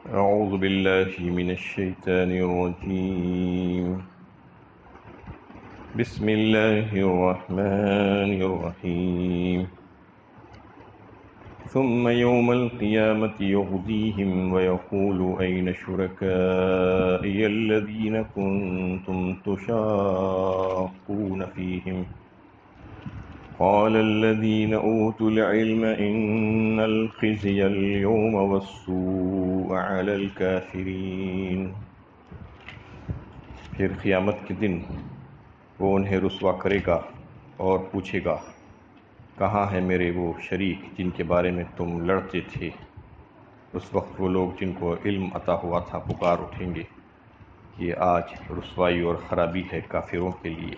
أعوذ بالله من الشيطان الرجيم. بسم الله الرحمن الرحيم. ثم يوم القيامة يخزيهم ويقول أين شركائي الذين كنتم تشاقون فيهم قال الذين أوتوا العلم إن الخزي اليوم والسوء على الكافرين. پھر قیامت کے دن وہ انہیں رسوا کرے گا اور پوچھے گا کہاں ہیں میرے وہ شریک جن کے بارے میں تم لڑتے تھے. اس وقت وہ لوگ جن کو علم عطا ہوا تھا پکار اٹھیں گے کہ آج رسوائی اور خرابی ہے کافروں کے لیے.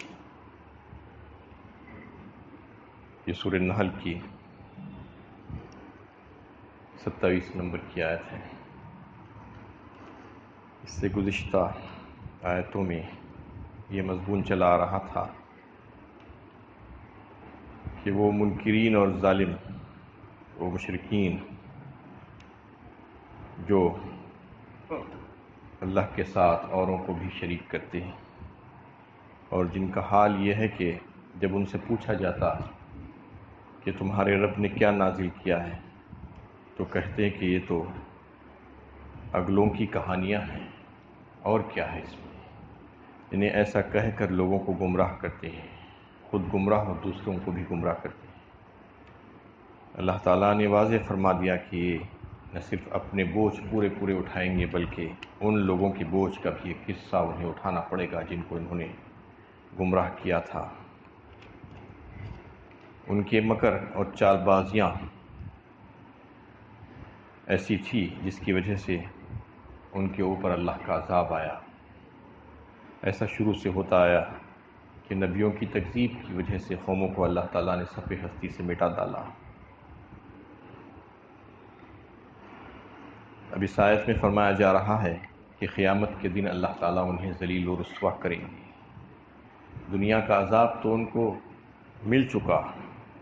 یہ سورہ نحل کی 27 نمبر کی آیت ہے. اس سے گزشتہ آیتوں میں یہ مضمون چلا آ رہا تھا کہ وہ منکرین اور ظالم، وہ مشرکین جو اللہ کے ساتھ اوروں کو بھی شریک کرتے ہیں، اور جن کا حال یہ ہے کہ جب ان سے پوچھا جاتا کہ تمہارے رب نے کیا نازل کیا ہے تو کہتے ہیں کہ یہ تو اگلوں کی کہانیاں ہیں، اور کیا ہے اس میں. انہیں ایسا کہہ کر لوگوں کو گمراہ کرتے ہیں، خود گمراہ اور دوسروں کو بھی گمراہ کرتے ہیں. اللہ تعالیٰ نے واضح فرما دیا کہ یہ نہ صرف اپنے بوجھ پورے اٹھائیں گے بلکہ ان لوگوں کے بوجھ کا بھی ایک حصہ انہیں اٹھانا پڑے گا جن کو انہوں نے گمراہ کیا تھا. ان کے مکر اور چال بازیاں ایسی تھی جس کی وجہ سے ان کے اوپر اللہ کا عذاب آیا. ایسا شروع سے ہوتا آیا کہ نبیوں کی تکذیب کی وجہ سے قوموں کو اللہ تعالیٰ نے صفِ ہستی سے مٹا ڈالا. اب اس آیت میں فرمایا جا رہا ہے کہ قیامت کے دن اللہ تعالیٰ انہیں ذلیل و رسوا کریں گے. دنیا کا عذاب تو ان کو مل چکا،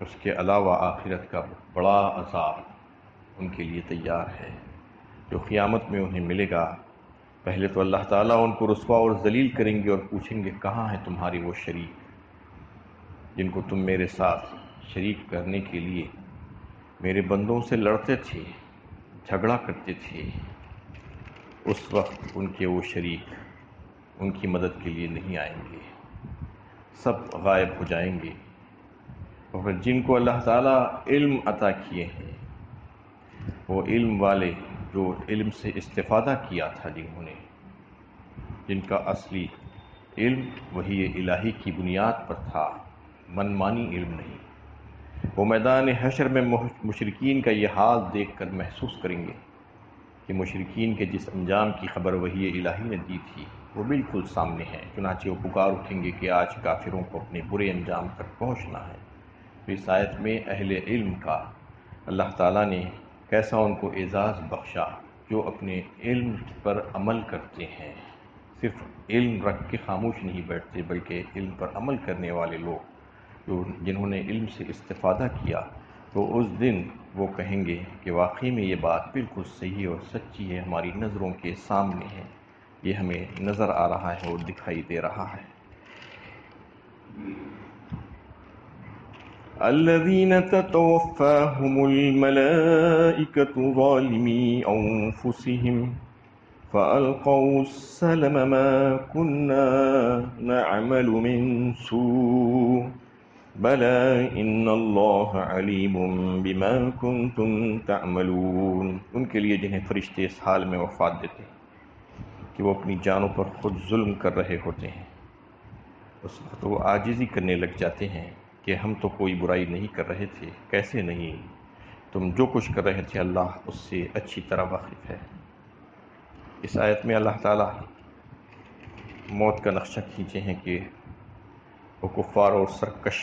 اس کے علاوہ آخرت کا بڑا عذاب ان کے لیے تیار ہے جو قیامت میں انہیں ملے گا. پہلے تو اللہ تعالیٰ ان کو رسوا اور ذلیل کریں گے اور پوچھیں گے کہاں ہیں تمہاری وہ شریک جن کو تم میرے ساتھ شریک کرنے کے لیے میرے بندوں سے لڑتے تھے، جھگڑا کرتے تھے. اس وقت ان کے وہ شریک ان کی مدد کے لیے نہیں آئیں گے، سب غائب ہو جائیں گے. اور جن کو اللہ تعالیٰ علم عطا کیے ہیں، وہ علم والے جو علم سے استفادہ کیا تھا، جن کا اصلی علم وہی الہی کی بنیاد پر تھا، من مانی علم نہیں، وہ میدان حشر میں مشرکین کا یہ حال دیکھ کر محسوس کریں گے کہ مشرکین کے جس انجام کی خبر وحی الہی نے دی تھی وہ بالکل سامنے ہے. چنانچہ وہ پکار اٹھیں گے کہ آج کافروں کو اپنے برے انجام تک پہنچنا ہے. اس آیت میں اہل علم کا اللہ تعالیٰ نے کیسا ان کو اعزاز بخشا جو اپنے علم پر عمل کرتے ہیں. صرف علم رکھ کے خاموش نہیں بیٹھتے بلکہ علم پر عمل کرنے والے لوگ جنہوں نے علم سے استفادہ کیا، تو اس دن وہ کہیں گے کہ واقعی میں یہ بات بالکل صحیح اور سچی ہے، ہماری نظروں کے سامنے ہے، یہ ہمیں نظر آ رہا ہے اور دکھائی دے رہا ہے. الذين تتوفاهم الملائكة ظالمي أنفسهم فألقوا السلم ما كنا نعمل من سوء بلى إن الله عليم بما كنتم تعملون. ان کے لیے جنہیں فرشتے اس حال میں وفات دیتے ہیں کہ وہ اپنی جانوں پر خود ظلم کر رہے ہوتے ہیں، اس وقت وہ عاجزی کرنے لگ جاتے ہیں کہ ہم تو کوئی برائی نہیں کر رہے تھے. کیسے نہیں؟ تم جو کچھ کر رہے تھے اللہ اس سے اچھی طرح واقف ہے. اس آیت میں اللہ تعالیٰ موت کا نقشہ کھینچے ہیں کہ وہ کفار اور سرکش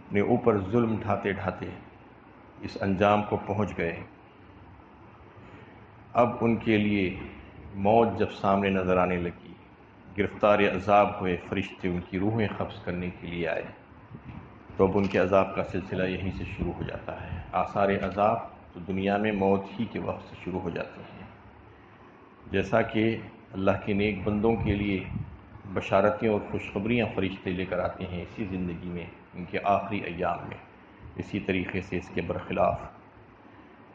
اپنے اوپر ظلم ڈھاتے اس انجام کو پہنچ گئے. اب ان کے لیے موت جب سامنے نظر آنے لگی، گرفتار عذاب ہوئے، فرشتے ان کی روحیں قبض کرنے کے لیے آئے، تو اب ان کے عذاب کا سلسلہ یہیں سے شروع ہو جاتا ہے. آثار عذاب تو دنیا میں موت ہی کے وقت سے شروع ہو جاتے ہیں، جیسا کہ اللہ کے نیک بندوں کے لیے بشارتیں اور خوشخبریاں فرشتے لے کر آتے ہیں اسی زندگی میں، ان کے آخری ایام میں، اسی طریقے سے اس کے برخلاف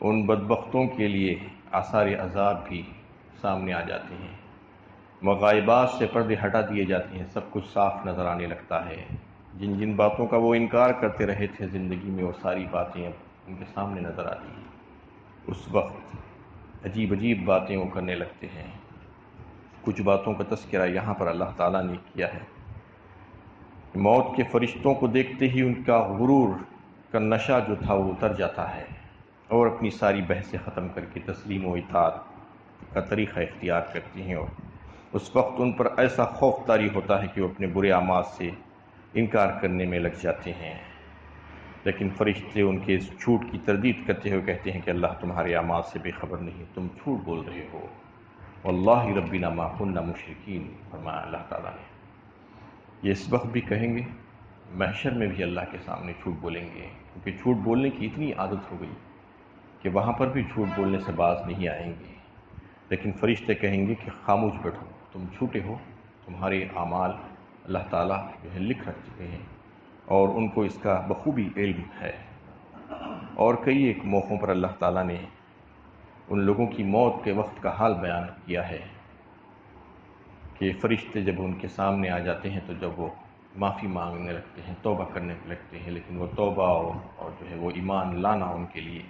ان بدبختوں کے لیے آثار عذاب بھی سامنے آ جاتے ہیں، مغائبات سے پردے ہٹا دیے جاتے ہیں، سب کچھ صاف نظر آنے لگتا ہے۔ جن جن باتوں کا وہ انکار کرتے رہے تھے زندگی میں، وہ ساری باتیں اب ان کے سامنے نظر آتی ہیں۔ اس وقت عجیب عجیب باتیں وہ کرنے لگتے ہیں۔ کچھ باتوں کا تذکرہ یہاں پر اللہ تعالیٰ نے کیا ہے۔ موت کے فرشتوں کو دیکھتے ہی ان کا غرور کا نشہ جو تھا وہ اتر جاتا ہے، اور اپنی ساری بحثیں ختم کر کے تسلیم و اطاعت کا طریقہ اختیار کرتی ہیں، اور اس وقت ان پر ایسا خوف طاری ہوتا ہے کہ وہ اپنے برے اعمال سے انکار کرنے میں لگ جاتے ہیں۔ لیکن فرشتے ان کے اس جھوٹ کی تردید کرتے ہوئے کہتے ہیں کہ اللہ تمہارے اعمال سے بے خبر نہیں، تم جھوٹ بول رہے ہو۔ واللہ ربنا ما كنا مشرکین، فرمایا اللہ تعالیٰ نے۔ یہ اس وقت بھی کہیں گے، محشر میں بھی اللہ کے سامنے جھوٹ بولیں گے، کیونکہ جھوٹ بولنے کی اتنی عادت ہو گئی کہ وہاں پر بھی جھوٹ بولنے سے باز نہیں آئیں گے۔ لیکن فرشتے کہیں گے کہ خاموش بیٹھو، تم جھوٹے ہو، تمہارے اعمال اللہ تعالیٰ جو ہے لکھ رکھ چکے ہیں، اور ان کو اس کا بخوبی علم ہے۔ اور کئی ایک موقعوں پر اللہ تعالیٰ نے ان لوگوں کی موت کے وقت کا حال بیان کیا ہے کہ فرشتے جب ان کے سامنے آ جاتے ہیں تو جب وہ معافی مانگنے لگتے ہیں، توبہ کرنے لگتے ہیں، لیکن وہ توبہ اور جو ہے وہ ایمان لانا ان کے لیے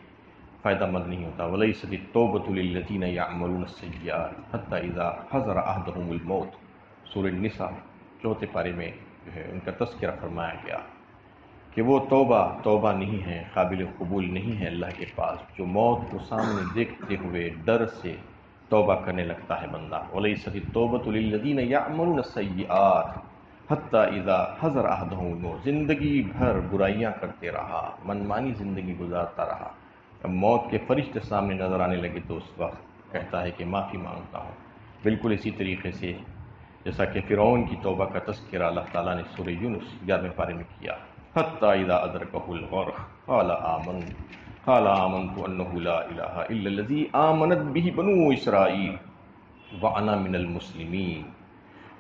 فائدہ مند نہیں ہوتا۔ وَلَيْسَتِ التَّوْبَةُ لِلَّذِينَ يَعْمَلُونَ السَّيِّئَاتِ حَتَّى إِذَا حَضَرَ أَحَدَهُمُ الْمَوْتُ، سورۃ النساء 4 پارے میں جو ہے ان کا تذکرہ فرمایا گیا کہ وہ توبہ نہیں ہے، قابل قبول نہیں ہے اللہ کے پاس، جو موت کو سامنے دیکھتے ہوئے ڈر سے توبہ کرنے لگتا ہے بندہ۔ وَلَيْسَتِ التَّوْبَةُ لِلَّذِينَ يَعْمَلُونَ السَّيِّئَاتِ حَتَّى إِذَا حَضَرَ أَحَدَهُمُ الْمَوْتُ، زندگی بھر برائیاں کرتے رہا، منمانی زندگی گزارتا رہا، اب موت کے فرشتے سامنے نظر آنے لگے تو اس وقت کہتا ہے کہ معافی مانگتا ہوں۔ بالکل اسی طریقے سے جیسا کہ فرعون کی توبہ کا تذکرہ اللہ تعالیٰ نے سورہ یونس 11 پارے میں کیا، حَتَّى إِذَا أَدْرَكَهُ الْغَرْقُ قَالَ آمَنْتُ أَنَّهُ لَا إِلَٰهَ إِلَّا الَّذِي آمَنَتْ بِهِ بَنُو إِسْرَائِيلَ وَأَنَا مِنَ الْمُسْلِمِينَ،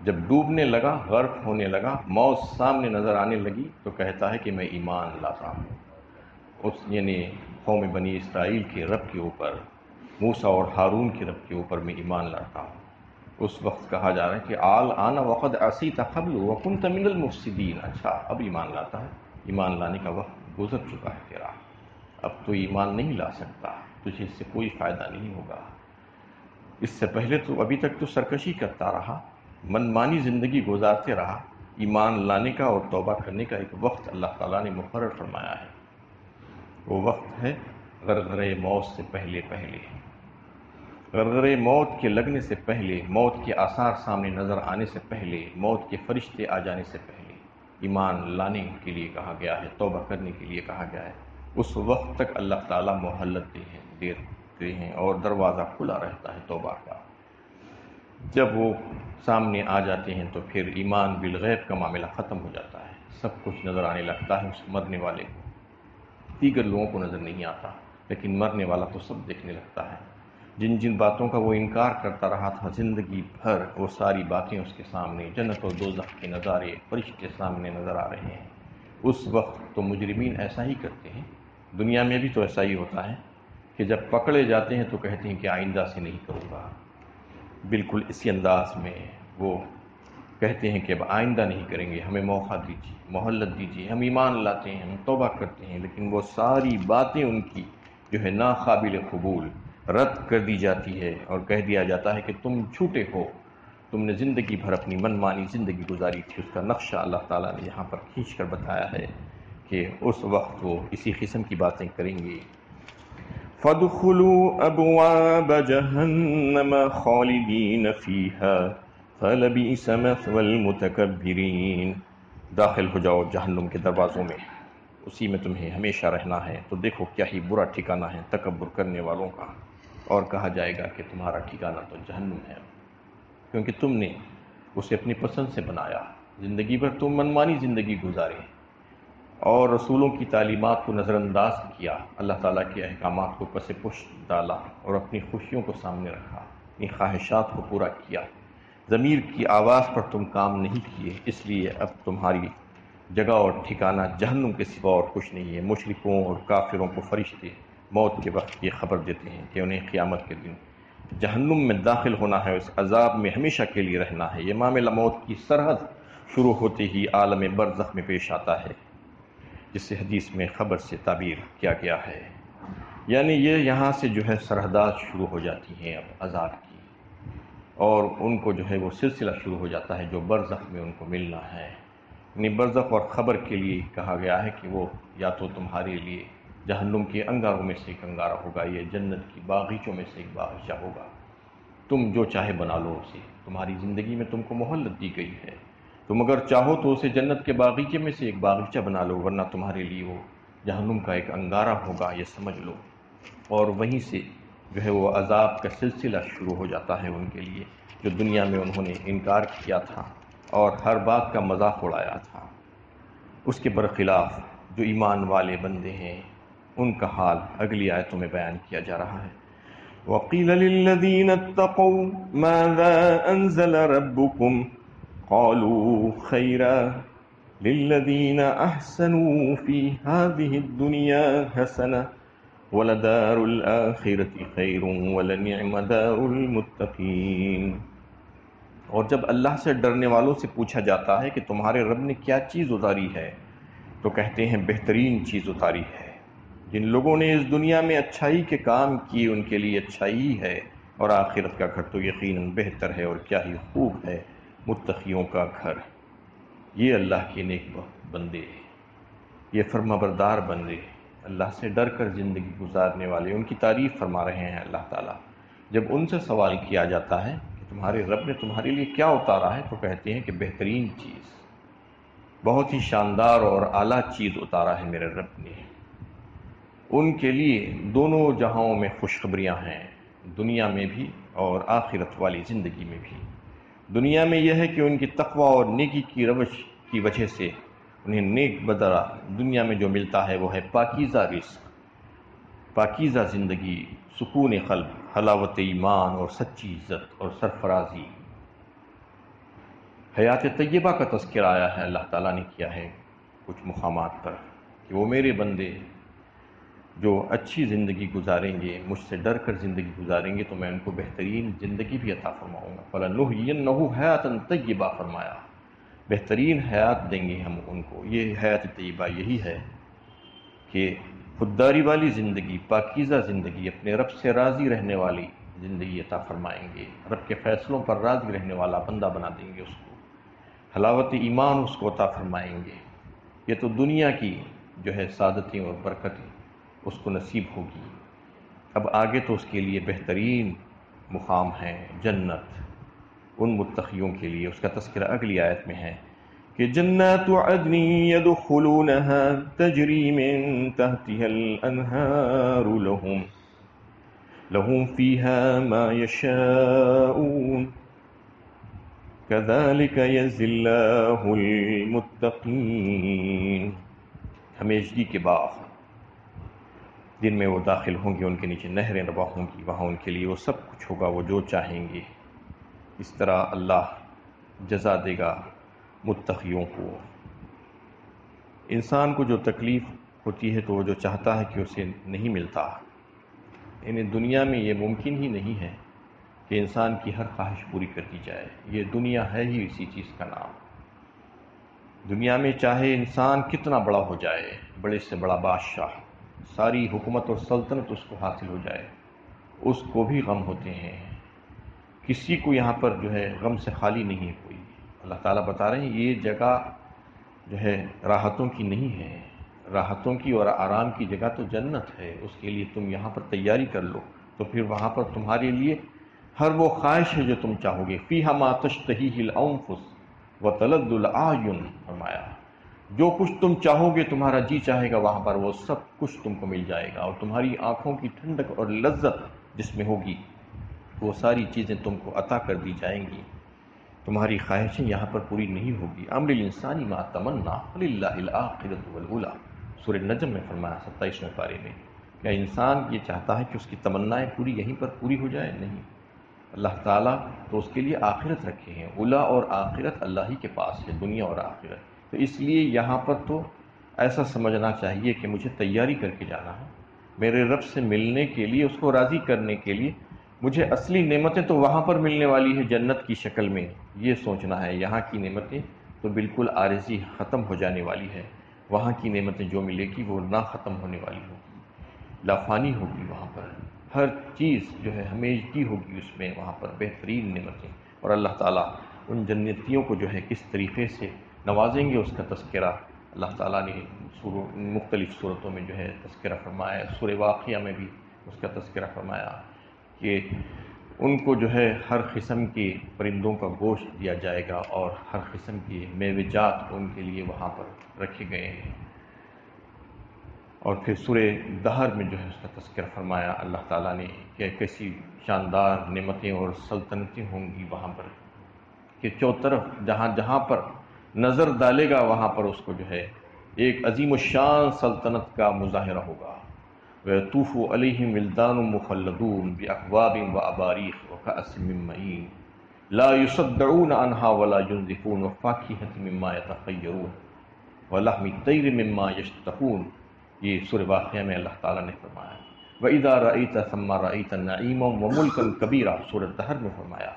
جب ڈوبنے لگا، غرق ہونے لگا، موت سامنے نظر آنے لگی تو کہتا ہے کہ میں ایمان لاتا ہوں۔ اس یعنی قوم بنی اسرائیل کے رب کے اوپر، موسیٰ اور ہارون کے رب کے اوپر میں ایمان لاتا ہوں۔ اس وقت کہا جا رہا ہے کہ الآن وقد عصیت قبل وکنت من المفسدین، اچھا اب ایمان لاتا ہے، ایمان لانے کا وقت گزر چکا ہے تیرا، اب تو ایمان نہیں لا سکتا، تجھے اس سے کوئی فائدہ نہیں ہوگا۔ اس سے پہلے تو ابھی تک تو سرکشی کرتا رہا، منمانی زندگی گزارتے رہا، ایمان لانے کا اور توبہ کرنے کا ایک وقت اللہ تعالیٰ نے مقرر فرمایا ہے، وہ وقت ہے غرغرہ موت سے پہلے غرغرہ موت کے لگنے سے پہلے، موت کے آثار سامنے نظر آنے سے پہلے، موت کے فرشتے آ جانے سے پہلے ایمان لانے کے لیے کہا گیا ہے، توبہ کرنے کے لیے کہا گیا ہے۔ اس وقت تک اللہ تعالیٰ مہلت دیتے ہیں اور دروازہ کھلا رہتا ہے توبہ کا۔ جب وہ سامنے آ جاتے ہیں تو پھر ایمان بالغیب کا معاملہ ختم ہو جاتا ہے، سب کچھ نظر آنے لگتا ہے اس مرنے والے کو، دیگر لوگوں کو نظر نہیں آتا، لیکن مرنے والا تو سب دیکھنے لگتا ہے۔ جن جن باتوں کا وہ انکار کرتا رہا تھا زندگی بھر، وہ ساری باتیں اس کے سامنے، جنت اور دوزخ کے نظارے فرشتے سامنے نظر آ رہے ہیں۔ اس وقت تو مجرمین ایسا ہی کرتے ہیں، دنیا میں بھی تو ایسا ہی ہوتا ہے کہ جب پکڑے جاتے ہیں تو کہتے ہیں کہ آئندہ سے نہیں کروں گا، بالکل اسی انداز میں وہ کہتے ہیں کہ اب آئندہ نہیں کریں گے، ہمیں موقع دیجیے، مہلت دیجیے، ہم ایمان لاتے ہیں، ہم توبہ کرتے ہیں، لیکن وہ ساری باتیں ان کی جو ہے ناقابل قبول رد کر دی جاتی ہے اور کہہ دیا جاتا ہے کہ تم جھوٹے ہو، تم نے زندگی بھر اپنی منمانی زندگی گزاری تھی۔ اس کا نقشہ اللہ تعالیٰ نے یہاں پر کھینچ کر بتایا ہے کہ اس وقت وہ اسی قسم کی باتیں کریں گے۔ فَادْخُلُوا أَبْوَابَ جَهَنَّمَ خَالِدِينَ فِيهَا فَلَبِئْسَ مَثْوَى الْمُتَكَبِّرِينَ، داخل ہو جاؤ جہنم کے دروازوں میں، اسی میں تمہیں ہمیشہ رہنا ہے، تو دیکھو کیا ہی برا ٹھکانہ ہے تکبر کرنے والوں کا۔ اور کہا جائے گا کہ تمہارا ٹھکانہ تو جہنم ہے، کیونکہ تم نے اسے اپنی پسند سے بنایا، زندگی بھر تم منمانی زندگی گزارے، اور رسولوں کی تعلیمات کو نظر انداز کیا، اللہ تعالیٰ کے احکامات کو پس پشت ڈالا اور اپنی خوشیوں کو سامنے رکھا، اپنی خواہشات کو پورا کیا، ضمیر کی آواز پر تم کام نہیں کیے، اس لیے اب تمہاری جگہ اور ٹھکانہ جہنم کے سوا اور کچھ نہیں ہے۔ مشرکوں اور کافروں کو فرشتے موت کے وقت یہ خبر دیتے ہیں کہ انہیں قیامت کے دن جہنم میں داخل ہونا ہے، اس عذاب میں ہمیشہ کے لیے رہنا ہے۔ یہ معاملہ موت کی سرحد شروع ہوتے ہی عالم برزخ میں پیش آتا ہے، جس سے حدیث میں خبر سے تعبیر کیا گیا ہے، یعنی یہ یہاں سے جو ہے سرحدات شروع ہو جاتی ہیں اب عذاب کی، اور ان کو جو ہے وہ سلسلہ شروع ہو جاتا ہے جو برزخ میں ان کو ملنا ہے۔ یعنی برزخ اور خبر کے لیے کہا گیا ہے کہ وہ یا تو تمہارے لیے جہنم کے انگاروں میں سے ایک انگارہ ہوگا، یہ جنت کی باغیچوں میں سے ایک باغیچہ ہوگا، تم جو چاہے بنا لو اسے، تمہاری زندگی میں تم کو مہلت دی گئی ہے، تم اگر چاہو تو اسے جنت کے باغیچے میں سے ایک باغیچہ بنا لو، ورنہ تمہارے لیے وہ جہنم کا ایک انگارہ ہوگا، یہ سمجھ لو۔ اور وہیں سے جو ہے وہ عذاب کا سلسلہ شروع ہو جاتا ہے ان کے لیے، جو دنیا میں انہوں نے انکار کیا تھا اور ہر بات کا مذاق اڑایا تھا۔ اس کے برخلاف جو ایمان والے بندے ہیں ان کا حال اگلی آیتوں میں بیان کیا جا رہا ہے۔ وَقِيلَ لِلَّذِينَ اتَّقَوْا مَاذَا أَنزَلَ رَبُّكُمْ قَالُوا خَيْرًا لِلَّذِينَ أَحْسَنُوا فِي هَذِهِ الدُّنْيَا حَسَنَةٌ وَلَدَارُ الْآخِرَةِ خَيْرٌ وَلَنِعْمَ دَارُ الْمُتَّقِينَ۔ اور جب اللہ سے ڈرنے والوں سے پوچھا جاتا ہے کہ تمہارے رب نے کیا چیز اتاری ہے، تو کہتے ہیں بہترین چیز اتاری ہے۔ جن لوگوں نے اس دنیا میں اچھائی کے کام کیے ان کے لیے اچھائی ہے، اور آخرت کا گھر تو یقیناً بہتر ہے، اور کیا ہی خوب ہے متقیوں کا گھر۔ یہ اللہ کے نیک بندے، یہ فرما بردار بندے، اللہ سے ڈر کر زندگی گزارنے والے، ان کی تعریف فرما رہے ہیں اللہ تعالیٰ۔ جب ان سے سوال کیا جاتا ہے کہ تمہارے رب نے تمہارے لیے کیا اتارا ہے، تو کہتے ہیں کہ بہترین چیز، بہت ہی شاندار اور اعلیٰ چیز اتارا ہے میرے رب نے۔ ان کے لیے دونوں جہاؤں میں خوشخبریاں ہیں، دنیا میں بھی اور آخرت والی زندگی میں بھی۔ دنیا میں یہ ہے کہ ان کی تقوی اور نیکی کی روش کی وجہ سے انہیں نیک بدلہ دنیا میں جو ملتا ہے وہ ہے پاکیزہ رزق، پاکیزہ زندگی، سکون قلب، حلاوت ایمان اور سچی عزت اور سرفرازی۔ حیات طیبہ کا تذکرہ آیا ہے، اللہ تعالیٰ نے کیا ہے کچھ مقامات پر کہ وہ میرے بندے جو اچھی زندگی گزاریں گے، مجھ سے ڈر کر زندگی گزاریں گے، تو میں ان کو بہترین زندگی بھی عطا فرماؤں گا۔ فَلَنُحْيِيَنَّهُ حَيَاةً طَيِّبَةً فرمایا، بہترین حیات دیں گے ہم ان کو۔ یہ حیات طیبہ یہی ہے کہ خودداری والی زندگی، پاکیزہ زندگی، اپنے رب سے راضی رہنے والی زندگی عطا فرمائیں گے، رب کے فیصلوں پر راضی رہنے والا بندہ بنا دیں گے اس کو، حلاوت ایمان اس کو عطا فرمائیں گے۔ یہ تو دنیا کی جو ہے سعادتیں اور برکتیں اس کو نصیب ہوگی، اب آگے تو اس کے لیے بہترین مقام ہے جنت، ان متقیوں کے لیے۔ اس کا تذکرہ اگلی آیت میں ہے کہ جنات عدن يدخلونها تجری من تحتها الانہار لهم فيها ما يشاءون كذلك يجزي الله المتقين۔ ہمیشگی کے باغ، جن میں وہ داخل ہوں گے، ان کے نیچے نہریں رواں ہوں گی، وہاں ان کے لیے وہ سب کچھ ہوگا وہ جو چاہیں گے۔ اس طرح اللہ جزا دے گا متقیوں کو۔ انسان کو جو تکلیف ہوتی ہے تو وہ جو چاہتا ہے کہ اسے نہیں ملتا، یعنی دنیا میں یہ ممکن ہی نہیں ہے کہ انسان کی ہر خواہش پوری کر دی جائے، یہ دنیا ہے ہی اسی چیز کا نام۔ دنیا میں چاہے انسان کتنا بڑا ہو جائے، بڑے سے بڑا بادشاہ، ساری حکومت اور سلطنت اس کو حاصل ہو جائے، اس کو بھی غم ہوتے ہیں، کسی کو یہاں پر جو ہے غم سے خالی نہیں ہے کوئی۔ اللہ تعالیٰ بتا رہے ہیں یہ جگہ جو ہے راحتوں کی نہیں ہے، راحتوں کی اور آرام کی جگہ تو جنت ہے، اس کے لیے تم یہاں پر تیاری کر لو، تو پھر وہاں پر تمہارے لیے ہر وہ خواہش ہے جو تم چاہو گے۔ فیہا ما تشتہیہ الانفس وتلذ الاعین، فرمایا جو کچھ تم چاہو گے، تمہارا جی چاہے گا، وہاں پر وہ سب کچھ تم کو مل جائے گا، اور تمہاری آنکھوں کی ٹھنڈک اور لذت جس میں ہوگی وہ ساری چیزیں تم کو عطا کر دی جائیں گی۔ تمہاری خواہشیں یہاں پر پوری نہیں ہوگی۔ امر الانسانی ما تمنا وللہ الآخرۃ والاولی، سورہ نجم میں فرمایا 27ویں پارے میں، کیا انسان یہ چاہتا ہے کہ اس کی تمنائیں پوری یہیں پر پوری ہو جائے؟ نہیں، اللہ تعالیٰ تو اس کے لیے آخرت رکھے ہیں، اولا اور آخرت اللہ ہی کے پاس ہے، دنیا اور آخرت۔ تو اس لیے یہاں پر تو ایسا سمجھنا چاہیے کہ مجھے تیاری کر کے جانا ہے میرے رب سے ملنے کے لیے، اس کو راضی کرنے کے لیے۔ مجھے اصلی نعمتیں تو وہاں پر ملنے والی ہے جنت کی شکل میں، یہ سوچنا ہے۔ یہاں کی نعمتیں تو بالکل عارضی ختم ہو جانے والی ہے، وہاں کی نعمتیں جو ملے گی وہ نہ ختم ہونے والی ہوگی، لافانی ہوگی، وہاں پر ہر چیز جو ہے ہمیشگی ہوگی اس میں، وہاں پر بہترین نعمتیں۔ اور اللہ تعالیٰ ان جنتیوں کو جو ہے کس طریقے سے نوازیں گے اس کا تذکرہ اللہ تعالیٰ نے مختلف صورتوں میں جو ہے تذکرہ فرمایا۔ سورہ واقعہ میں بھی اس کا تذکرہ فرمایا کہ ان کو جو ہے ہر قسم کے پرندوں کا گوشت دیا جائے گا اور ہر قسم کے میوہ جات ان کے لیے وہاں پر رکھے گئے ہیں۔ اور پھر سورہ دہر میں جو ہے اس کا تذکرہ فرمایا اللہ تعالیٰ نے کہ کیسی شاندار نعمتیں اور سلطنتیں ہوں گی وہاں پر، کہ چوطرف جہاں جہاں پر نظر ڈالے گا وہاں پر اس کو جو ہے ایک عظیم الشان سلطنت کا مظاہرہ ہوگا۔ وَيَطُوفُ عَلَيْهِمْ وِلْدَانٌ مُخَلَّدُونَ بِأَكْوَابٍ وَأَبَارِيقَ وَكَأْسٍ مِّن مَّعِينٍ لَا يُصَدَّعُونَ عَنْهَا وَلَا يُنزِفُونَ وَفَاكِهَةٍ مِّمَّا يَتَخَيَّرُونَ وَلَحْمِ طَيْرٍ مِّمَّا يَشْتَهُونَ، یہ سورہ واقعہ میں اللہ تعالیٰ نے فرمایا۔ وَإِذَا رَأَيْتَ ثَمَّ رَأَيْتَ نَعِيمًا وَمُلْكًا كَبِيرًا، سورہ دہر میں فرمایا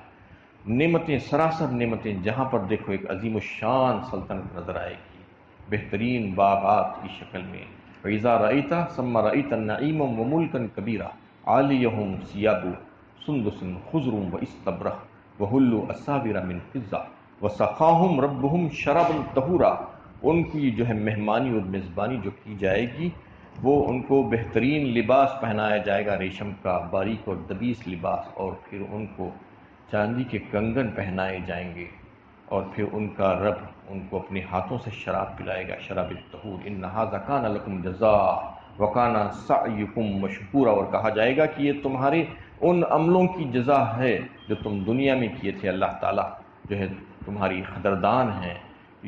نعمتیں، سراسر نعمتیں، جہاں پر دیکھو ایک عظیم الشان سلطنت نظر آئے گی بہترین باغات کی شکل میں۔ وَإِذَا رَأَيْتَ ثَمَّ رَأَيْتَ نَعِيمًا وَمُلْكًا كَبِيرًا عَالِيَهُمْ ثِيَابُ سُنْدُسٍ خُضْرٌ وَإِسْتَبْرَقٌ وَحُلُّوا أَسَاوِرَ مِنْ فِضَّةٍ وَسَقَاهُمْ رَبُّهُمْ شَرَابًا طَهُورًا، ان کی جو ہے مہمانی اور میزبانی جو کی جائے گی وہ ان کو بہترین لباس پہنایا جائے گا، ریشم کا باریک اور دبیس لباس، اور پھر ان کو چاندی کے کنگن پہنائے جائیں گے، اور پھر ان کا رب ان کو اپنے ہاتھوں سے شراب پلائے گا، شراب الطہور۔ ان ھذا کان لکم جزاء وکان سعیکم مشکورا، اور کہا جائے گا کہ یہ تمہارے ان عملوں کی جزا ہے جو تم دنیا میں کیے تھے، اللہ تعالیٰ جو ہے تمہاری قدردان ہیں،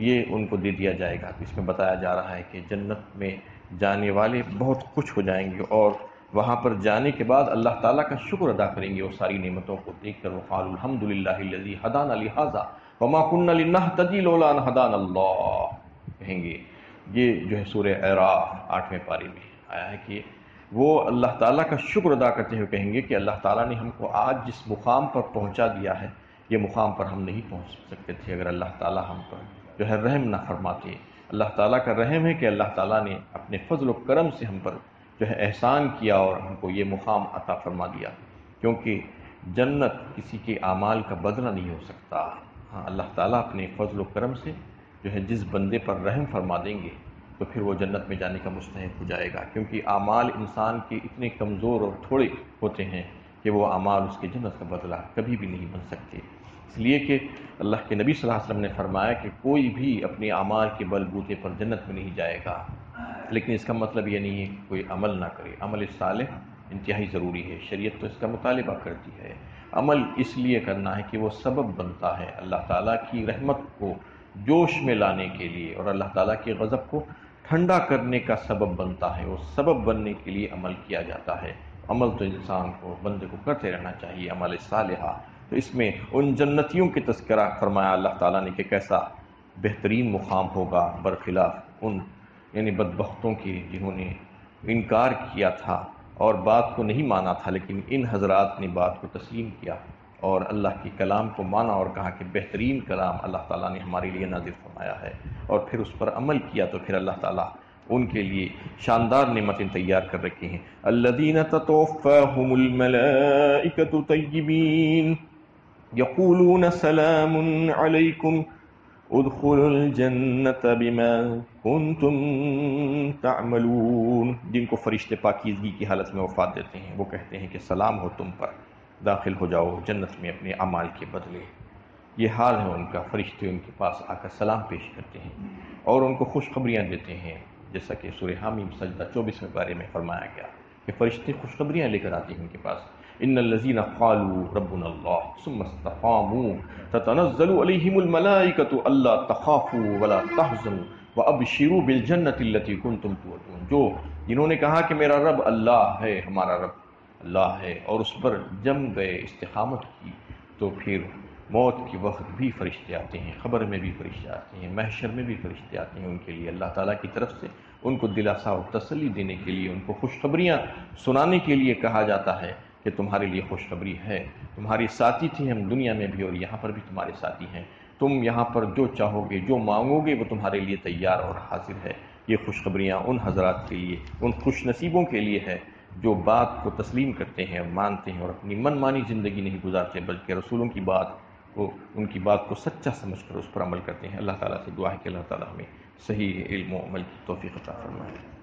یہ ان کو دے دیا جائے گا۔ اس میں بتایا جا رہا ہے کہ جنت میں جانے والے بہت خوش ہو جائیں گے اور وہاں پر جانے کے بعد اللہ تعالیٰ کا شکر ادا کریں گے وہ ساری نعمتوں کو دیکھ کر۔ وقالوا الحمد للہ الذی ہدانا لہذا وما كنا لنہتدی لولا ان ہدانا اللہ، کہیں گے۔ یہ جو ہے سورہ اعراف 8ویں پارے میں آیا ہے کہ وہ اللہ تعالیٰ کا شکر ادا کرتے ہوئے کہیں گے کہ اللہ تعالیٰ نے ہم کو آج جس مقام پر پہنچا دیا ہے، یہ مقام پر ہم نہیں پہنچ سکتے تھے اگر اللہ تعالیٰ ہم پر جو ہے رحم نہ فرماتے۔ اللہ تعالیٰ کا رحم ہے کہ اللہ تعالیٰ نے اپنے فضل و کرم سے ہم پر جو ہے احسان کیا اور ہم کو یہ مقام عطا فرما دیا، کیونکہ جنت کسی کے اعمال کا بدلہ نہیں ہو سکتا۔ ہاں، اللہ تعالیٰ اپنے فضل و کرم سے جو ہے جس بندے پر رحم فرما دیں گے تو پھر وہ جنت میں جانے کا مستحق ہو جائے گا، کیونکہ اعمال انسان کے اتنے کمزور اور تھوڑے ہوتے ہیں کہ وہ اعمال اس کے جنت کا بدلہ کبھی بھی نہیں بن سکتے۔ اس لیے کہ اللہ کے نبی صلی اللہ علیہ وسلم نے فرمایا کہ کوئی بھی اپنے اعمال کے بل بوتے پر جنت میں نہیں جائے گا، لیکن اس کا مطلب یہ نہیں ہے کہ کوئی عمل نہ کرے۔ عمل صالح انتہائی ضروری ہے، شریعت تو اس کا مطالبہ کرتی ہے۔ عمل اس لیے کرنا ہے کہ وہ سبب بنتا ہے اللہ تعالیٰ کی رحمت کو جوش میں لانے کے لیے، اور اللہ تعالیٰ کے غضب کو ٹھنڈا کرنے کا سبب بنتا ہے۔ وہ سبب بننے کے لیے عمل کیا جاتا ہے۔ عمل تو انسان کو، بندے کو کرتے رہنا چاہیے، عمل صالحہ۔ تو اس میں ان جنتیوں کے تذکرہ فرمایا اللہ تعالیٰ نے کہ کیسا بہترین مقام ہوگا، برخلاف ان یعنی بدبختوں کے جنہوں نے انکار کیا تھا اور بات کو نہیں مانا تھا، لیکن ان حضرات نے بات کو تسلیم کیا اور اللہ کے کلام کو مانا اور کہا کہ بہترین کلام اللہ تعالیٰ نے ہمارے لیے نازل فرمایا ہے، اور پھر اس پر عمل کیا تو پھر اللہ تعالیٰ ان کے لیے شاندار نعمتیں تیار کر رکھی ہیں۔ الذین تتوفاہم الملائکۃ طیبین یقولون سلام علیکم ادخلوا الجنۃ بما کنتم تعملون، جن کو فرشتے پاکیزگی کی حالت میں وفات دیتے ہیں، وہ کہتے ہیں کہ سلام ہو تم پر، داخل ہو جاؤ جنت میں اپنے اعمال کے بدلے۔ یہ حال ہے ان کا، فرشتے ان کے پاس آ کر سلام پیش کرتے ہیں اور ان کو خوشخبریاں دیتے ہیں، جیسا کہ سورہ حامیم سجدہ 24ویں پارے میں فرمایا گیا کہ فرشتے خوشخبریاں لے کر آتے ہیں ان کے پاس۔ ان الذین قالوا ربنا اللہ ثم استقاموا تتنزل علیہم الملائکۃ الا تخافوا ولا تحزنوا وابشروا بالجنۃ التي کنتم توعدون، جو جنہوں نے کہا کہ میرا رب اللہ ہے، ہمارا رب اللہ ہے، اور اس پر جم گئے، استقامت کی، تو پھر موت کے وقت بھی فرشتے آتے ہیں، خبر میں بھی فرشتے آتے ہیں، محشر میں بھی فرشتے آتے ہیں ان کے لیے اللہ تعالیٰ کی طرف سے، ان کو دلاسا و تسلی دینے کے لیے، ان کو خوشخبریاں سنانے کے لیے کہا جاتا ہے کہ تمہارے لیے خوشخبری ہے، تمہاری ساتھی تھی ہم دنیا میں بھی اور یہاں پر بھی تمہارے ساتھی ہیں، تم یہاں پر جو چاہو گے، جو مانگو گے، وہ تمہارے لیے تیار اور حاضر ہے۔ یہ خوشخبریاں ان حضرات کے لیے، ان خوش نصیبوں کے لیے ہے جو بات کو تسلیم کرتے ہیں، مانتے ہیں اور اپنی من مانی زندگی نہیں گزارتے، بلکہ رسولوں کی بات کو، ان کی بات کو سچا سمجھ کر اس پر عمل کرتے ہیں۔ اللہ تعالیٰ سے دعا ہے کہ اللہ تعالیٰ ہمیں صحیح علم و عمل کی توفیق عطا فرمائے۔